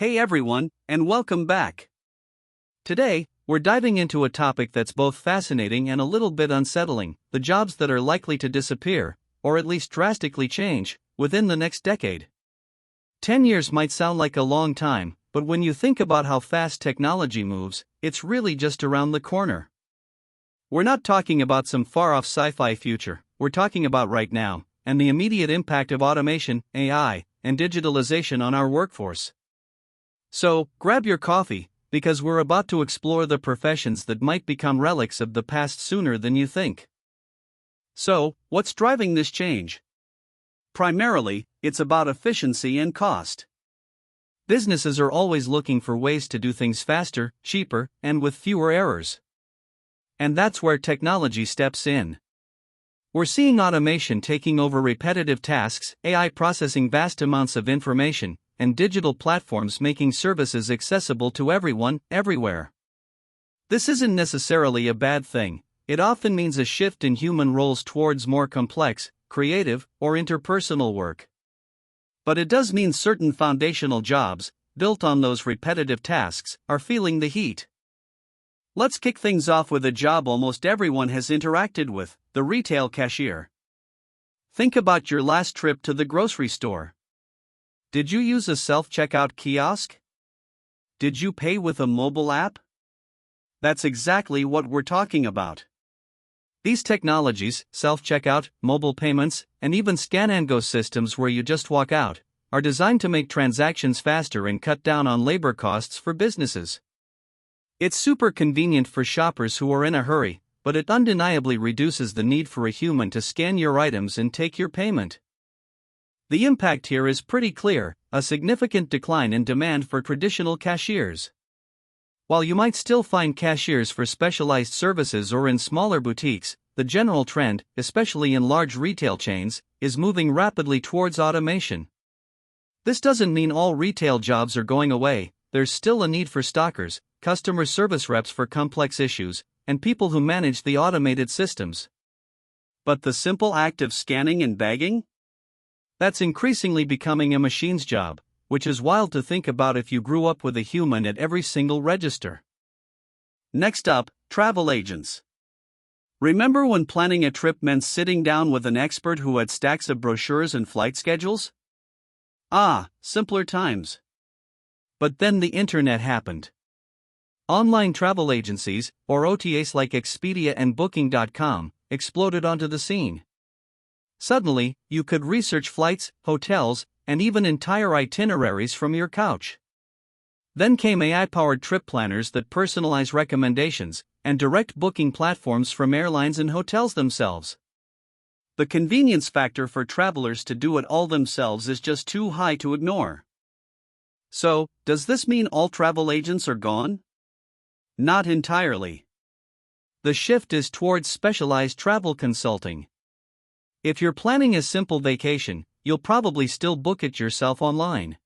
Hey everyone, and welcome back. Today, we're diving into a topic that's both fascinating and a little bit unsettling: the jobs that are likely to disappear, or at least drastically change, within the next decade. 10 years might sound like a long time, but when you think about how fast technology moves, it's really just around the corner. We're not talking about some far-off sci-fi future, we're talking about right now, and the immediate impact of automation, AI, and digitalization on our workforce. So, grab your coffee, because we're about to explore the professions that might become relics of the past sooner than you think. So, what's driving this change? Primarily, it's about efficiency and cost. Businesses are always looking for ways to do things faster, cheaper, and with fewer errors. And that's where technology steps in. We're seeing automation taking over repetitive tasks, AI processing vast amounts of information, and digital platforms making services accessible to everyone, everywhere. This isn't necessarily a bad thing. It often means a shift in human roles towards more complex, creative, or interpersonal work. But it does mean certain foundational jobs, built on those repetitive tasks, are feeling the heat. Let's kick things off with a job almost everyone has interacted with: the retail cashier. Think about your last trip to the grocery store. Did you use a self-checkout kiosk? Did you pay with a mobile app? That's exactly what we're talking about. These technologies, self-checkout, mobile payments, and even scan-and-go systems where you just walk out, are designed to make transactions faster and cut down on labor costs for businesses. It's super convenient for shoppers who are in a hurry, but it undeniably reduces the need for a human to scan your items and take your payment. The impact here is pretty clear: a significant decline in demand for traditional cashiers. While you might still find cashiers for specialized services or in smaller boutiques, the general trend, especially in large retail chains, is moving rapidly towards automation. This doesn't mean all retail jobs are going away. There's still a need for stockers, customer service reps for complex issues, and people who manage the automated systems. But the simple act of scanning and bagging? That's increasingly becoming a machine's job, which is wild to think about if you grew up with a human at every single register. Next up, travel agents. Remember when planning a trip meant sitting down with an expert who had stacks of brochures and flight schedules? Simpler times. But then the internet happened. Online travel agencies, or OTAs like Expedia and Booking.com, exploded onto the scene. Suddenly, you could research flights, hotels, and even entire itineraries from your couch. Then came AI-powered trip planners that personalize recommendations, and direct booking platforms from airlines and hotels themselves. The convenience factor for travelers to do it all themselves is just too high to ignore. So, does this mean all travel agents are gone? Not entirely. The shift is towards specialized travel consulting. If you're planning a simple vacation, you'll probably still book it yourself online.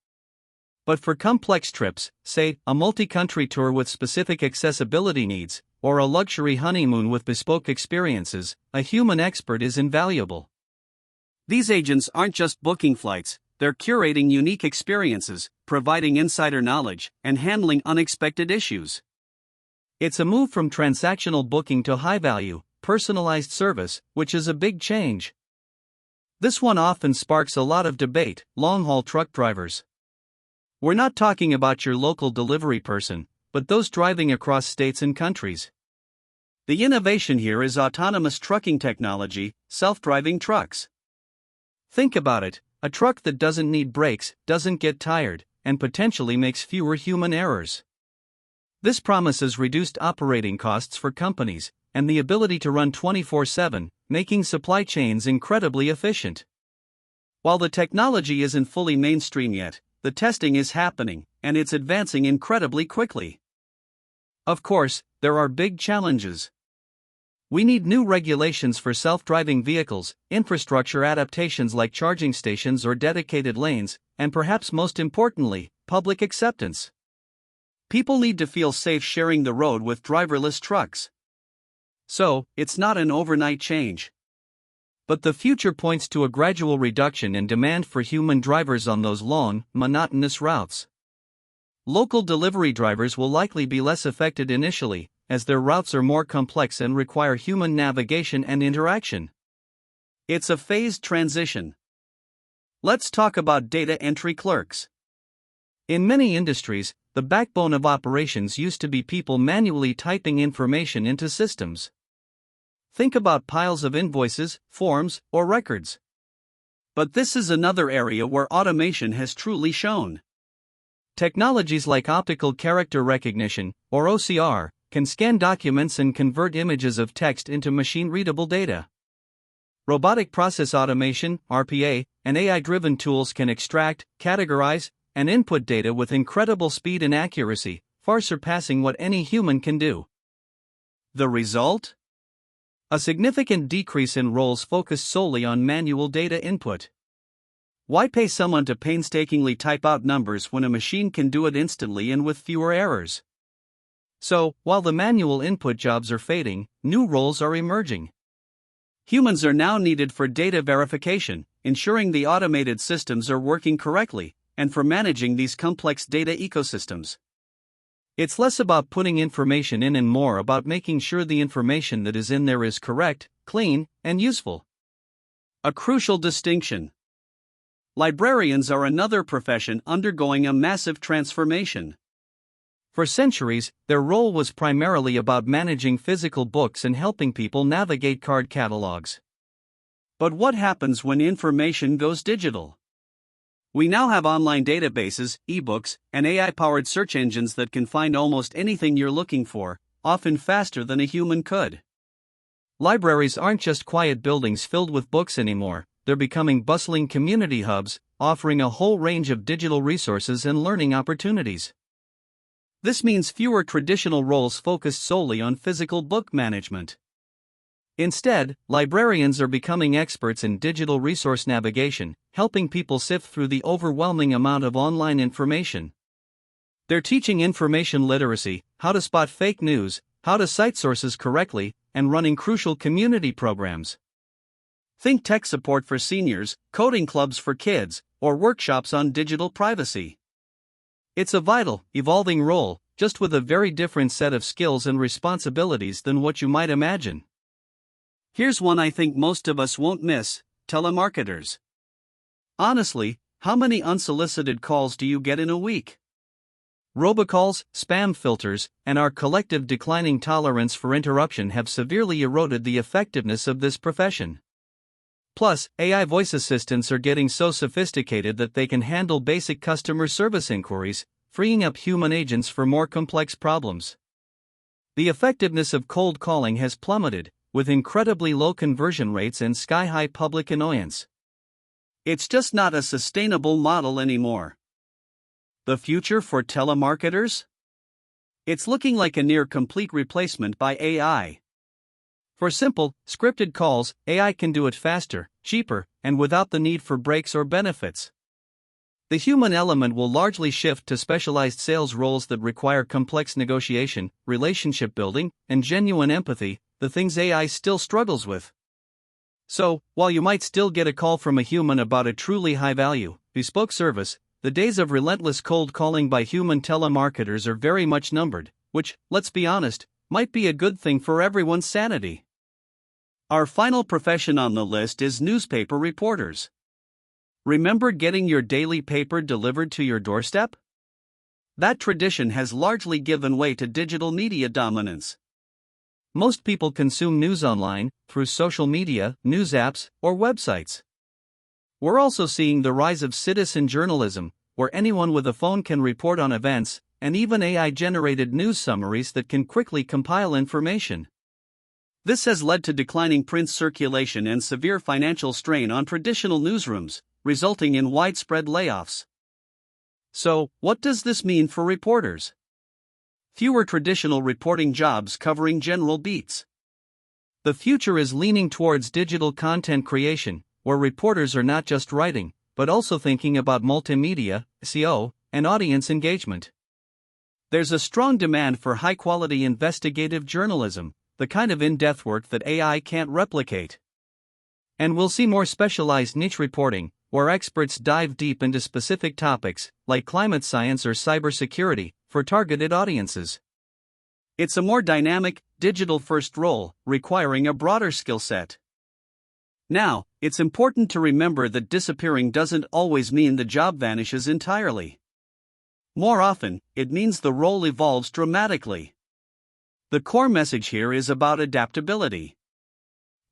But for complex trips, say, a multi-country tour with specific accessibility needs, or a luxury honeymoon with bespoke experiences, a human expert is invaluable. These agents aren't just booking flights, they're curating unique experiences, providing insider knowledge, and handling unexpected issues. It's a move from transactional booking to high-value, personalized service, which is a big change. This one often sparks a lot of debate: long-haul truck drivers. We're not talking about your local delivery person, but those driving across states and countries. The innovation here is autonomous trucking technology, self-driving trucks. Think about it: a truck that doesn't need brakes, doesn't get tired, and potentially makes fewer human errors. This promises reduced operating costs for companies, and the ability to run 24/7, making supply chains incredibly efficient. While the technology isn't fully mainstream yet, the testing is happening, and it's advancing incredibly quickly. Of course, there are big challenges. We need new regulations for self-driving vehicles, infrastructure adaptations like charging stations or dedicated lanes, and perhaps most importantly, public acceptance. People need to feel safe sharing the road with driverless trucks. So, it's not an overnight change. But the future points to a gradual reduction in demand for human drivers on those long, monotonous routes. Local delivery drivers will likely be less affected initially, as their routes are more complex and require human navigation and interaction. It's a phased transition. Let's talk about data entry clerks. In many industries, the backbone of operations used to be people manually typing information into systems. Think about piles of invoices, forms, or records. But this is another area where automation has truly shone. Technologies like optical character recognition, or OCR, can scan documents and convert images of text into machine-readable data. Robotic process automation, RPA, and AI-driven tools can extract, categorize, and input data with incredible speed and accuracy, far surpassing what any human can do. The result? A significant decrease in roles focused solely on manual data input. Why pay someone to painstakingly type out numbers when a machine can do it instantly and with fewer errors? So, while the manual input jobs are fading, new roles are emerging. Humans are now needed for data verification, ensuring the automated systems are working correctly, and for managing these complex data ecosystems. It's less about putting information in and more about making sure the information that is in there is correct, clean, and useful. A crucial distinction. Librarians are another profession undergoing a massive transformation. For centuries, their role was primarily about managing physical books and helping people navigate card catalogs. But what happens when information goes digital? We now have online databases, ebooks, and AI-powered search engines that can find almost anything you're looking for, often faster than a human could. Libraries aren't just quiet buildings filled with books anymore, they're becoming bustling community hubs, offering a whole range of digital resources and learning opportunities. This means fewer traditional roles focused solely on physical book management. Instead, librarians are becoming experts in digital resource navigation, helping people sift through the overwhelming amount of online information. They're teaching information literacy, how to spot fake news, how to cite sources correctly, and running crucial community programs. Think tech support for seniors, coding clubs for kids, or workshops on digital privacy. It's a vital, evolving role, just with a very different set of skills and responsibilities than what you might imagine. Here's one I think most of us won't miss: telemarketers. Honestly, how many unsolicited calls do you get in a week? Robocalls, spam filters, and our collective declining tolerance for interruption have severely eroded the effectiveness of this profession. Plus, AI voice assistants are getting so sophisticated that they can handle basic customer service inquiries, freeing up human agents for more complex problems. The effectiveness of cold calling has plummeted, with incredibly low conversion rates and sky-high public annoyance. It's just not a sustainable model anymore. The future for telemarketers? It's looking like a near-complete replacement by AI. For simple, scripted calls, AI can do it faster, cheaper, and without the need for breaks or benefits. The human element will largely shift to specialized sales roles that require complex negotiation, relationship building, and genuine empathy, the things AI still struggles with. So, while you might still get a call from a human about a truly high-value, bespoke service, the days of relentless cold calling by human telemarketers are very much numbered, which, let's be honest, might be a good thing for everyone's sanity. Our final profession on the list is newspaper reporters. Remember getting your daily paper delivered to your doorstep? That tradition has largely given way to digital media dominance. Most people consume news online, through social media, news apps, or websites. We're also seeing the rise of citizen journalism, where anyone with a phone can report on events, and even AI-generated news summaries that can quickly compile information. This has led to declining print circulation and severe financial strain on traditional newsrooms, resulting in widespread layoffs. So, what does this mean for reporters? Fewer traditional reporting jobs covering general beats. The future is leaning towards digital content creation, where reporters are not just writing, but also thinking about multimedia, SEO, and audience engagement. There's a strong demand for high-quality investigative journalism, the kind of in-depth work that AI can't replicate. And we'll see more specialized niche reporting, where experts dive deep into specific topics, like climate science or cybersecurity, for targeted audiences. It's a more dynamic, digital-first role, requiring a broader skill set. Now, it's important to remember that disappearing doesn't always mean the job vanishes entirely. More often, it means the role evolves dramatically. The core message here is about adaptability.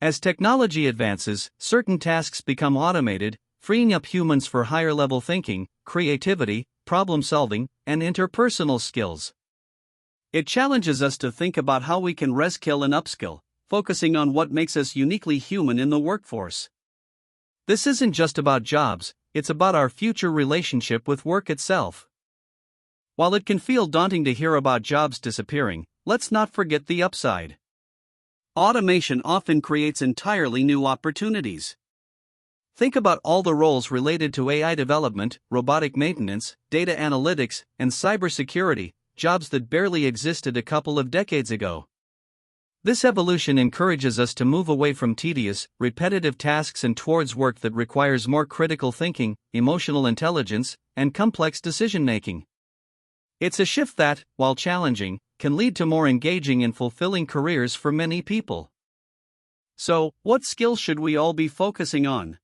As technology advances, certain tasks become automated, freeing up humans for higher-level thinking, creativity, problem-solving, and interpersonal skills. It challenges us to think about how we can reskill and upskill, focusing on what makes us uniquely human in the workforce. This isn't just about jobs, it's about our future relationship with work itself. While it can feel daunting to hear about jobs disappearing, let's not forget the upside. Automation often creates entirely new opportunities. Think about all the roles related to AI development, robotic maintenance, data analytics, and cybersecurity, jobs that barely existed a couple of decades ago. This evolution encourages us to move away from tedious, repetitive tasks and towards work that requires more critical thinking, emotional intelligence, and complex decision-making. It's a shift that, while challenging, can lead to more engaging and fulfilling careers for many people. So, what skills should we all be focusing on?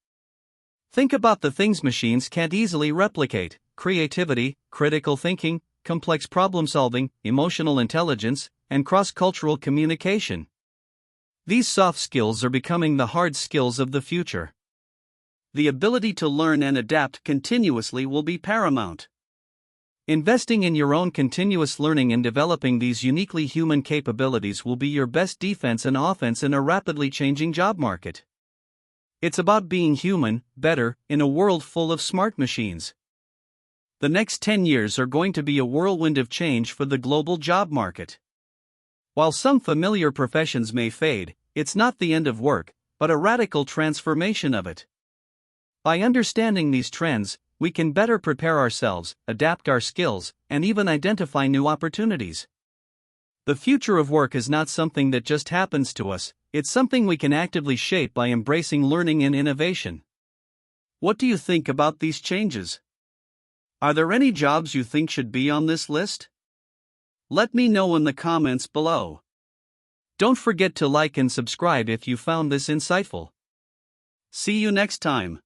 Think about the things machines can't easily replicate: creativity, critical thinking, complex problem-solving, emotional intelligence, and cross-cultural communication. These soft skills are becoming the hard skills of the future. The ability to learn and adapt continuously will be paramount. Investing in your own continuous learning and developing these uniquely human capabilities will be your best defense and offense in a rapidly changing job market. It's about being human, better, in a world full of smart machines. The next 10 years are going to be a whirlwind of change for the global job market. While some familiar professions may fade, it's not the end of work, but a radical transformation of it. By understanding these trends, we can better prepare ourselves, adapt our skills, and even identify new opportunities. The future of work is not something that just happens to us, it's something we can actively shape by embracing learning and innovation. What do you think about these changes? Are there any jobs you think should be on this list? Let me know in the comments below. Don't forget to like and subscribe if you found this insightful. See you next time.